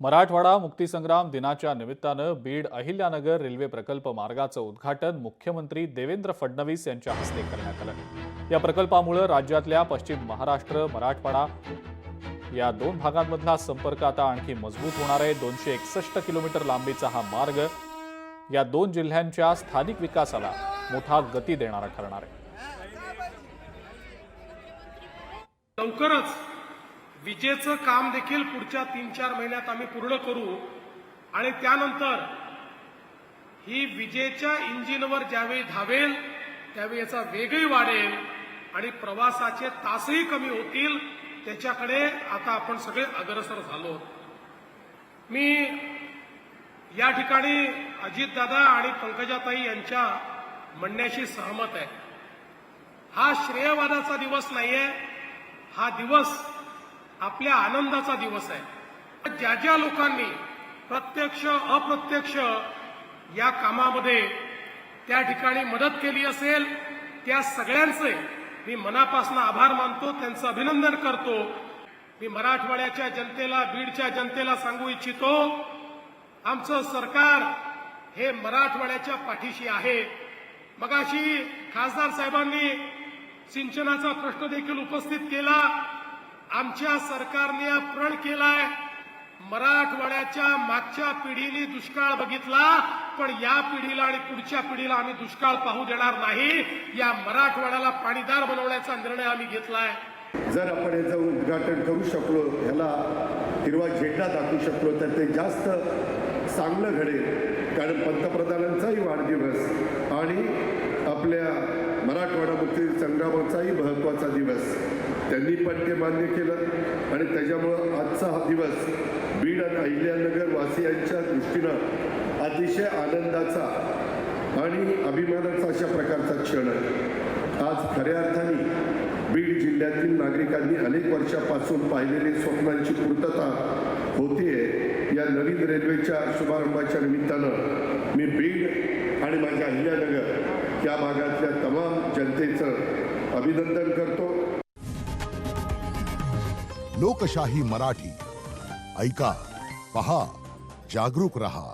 मराठवाडा मुक्तीसंग्राम दिनाच्या निमित्तानं बीड अहिल्यानगर रेल्वे प्रकल्प मार्गाचं उद्घाटन मुख्यमंत्री देवेंद्र फडणवीस यांच्या हस्ते करण्यात आलं। या प्रकल्पामुळे राज्यातल्या पश्चिम महाराष्ट्र, मराठवाडा या दोन भागांमधला संपर्क आता आणखी मजबूत होणार आहे। 261 किलोमीटर लांबीचा हा मार्ग या दोन जिल्ह्यांच्या स्थानिक विकासाला मोठा गती देणारा ठरणार आहे। लवकरच विजेचं काम देखील पुढच्या 3-4 महिन्यात आम्ही पूर्ण करू आणि त्यानंतर ही विजेच्या इंजिनवर ज्यावेळी धावेल त्यावेळी याचा वेगही वाढेल आणि प्रवासाचे तासही कमी होतील। त्याच्याकडे आता आपण सगळे अग्रेसर झालो। मी या ठिकाणी अजितदादा आणि पंकजाताई यांच्या म्हणण्याशी सहमत आहे। हा श्रेयवादाचा दिवस नाहीये, हा दिवस आपल्या आनंदाचा दिवस आहे। ज्या ज्या लोकांनी प्रत्यक्ष अप्रत्यक्ष या कामामध्ये त्या ठिकाणी मदत केली असेल त्या सगळ्यांचे मी मनापासून आभार मानतो, त्यांचं अभिनंदन करतो। मी मराठवाड्याच्या जनतेला, बीडच्या जनतेला सांगू इच्छितो, आमचं सरकार हे मराठवाड्याच्या पाठीशी आहे। मगाशी खासदार साहेबांनी सिंचनाचा प्रश्न देखील उपस्थित केला। आमच्या सरकारने प्रण केलाय, मराठवाड्याच्या मागच्या पिढीने दुष्काळ बघितला, पण या पिढीला आणि पुढच्या पिढीला आम्ही दुष्काळ पाहू देणार नाही। या मराठवाड्याला पाणीदार बनवण्याचा निर्णय आम्ही घेतलाय। जर आपण याचं उद्घाटन करू शकलो, ह्याला हिरवा झेंडा दाखवू शकलो तर ते जास्त चांगलं घडेल। कारण पंतप्रधानांचाही वाढदिवस आणि आपल्या मराठवाडा मुक्ती संग्रामाचाही महत्त्वाचा दिवस त्यांनी पण ते मान्य केलं आणि त्याच्यामुळं आजचा हा दिवस बीड आणि अहिल्यानगर वासियांच्या दृष्टीनं अतिशय आनंदाचा आणि अभिमानाचा अशा प्रकारचा क्षण आहे। आज खऱ्या अर्थाने बीड जिल्ह्यातील नागरिकांनी अनेक वर्षापासून पाहिलेली स्वप्नांची पूर्तता होतीये। या नवीन रेल्वेच्या शुभारंभाच्या निमित्तानं मी बीड आणि माझ्या अहिल्यानगर या भागातल्या तमाम जनतेचं अभिनंदन करतो। लोकशाही मराठी ऐका, पहा, जागरूक रहा।